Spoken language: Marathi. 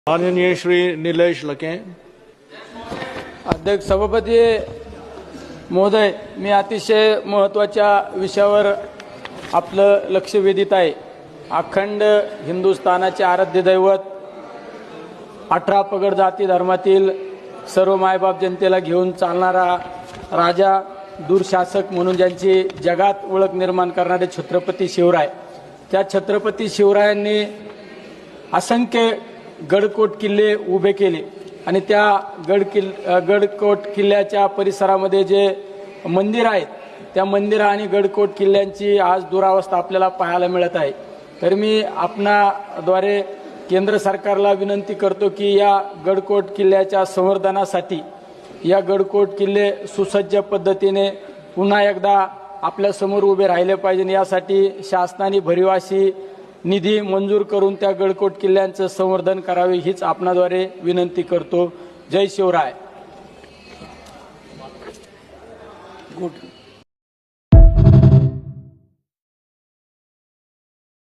माननीय श्री निलेश लके। अध्यक्ष सभापती महोदय, मी अतिशय महत्त्वाच्या विषयावर आपलं लक्ष वेधित आहे। अखंड हिंदुस्थानाचे आराध्य दैवत 18 पगड जाती धर्मातील सर्व मायबाप जनतेला घेऊन चालणारा राजा, दूरशासक म्हणून ज्यांची जगात ओळख निर्माण करणारे छत्रपती शिवराय, त्या छत्रपती शिवरायांनी असंख्य गडकोट किल्ले उभे केले आणि त्या गडकोट किल्ल्याच्या परिसरामध्ये जे मंदिर आहेत, त्या मंदिर आणि गडकोट किल्ल्यांची आज दुरावस्था आपल्याला पाहायला मिळत आहे। तर मी आपणाद्वारे केंद्र सरकारला विनंती करतो की या गडकोट किल्ल्याच्या संवर्धनासाठी या गडकोट किल्ले सुसज्ज पद्धतीने पुन्हा एकदा आपल्या समोर उभे राहिले पाहिजे। यासाठी शासनाने भरीवाशी निधी मंजूर करून त्या गडकोट किल्ल्यांचं संवर्धन करावे हीच आपणाद्वारे विनंती करतो। जय शिवराय। गुड।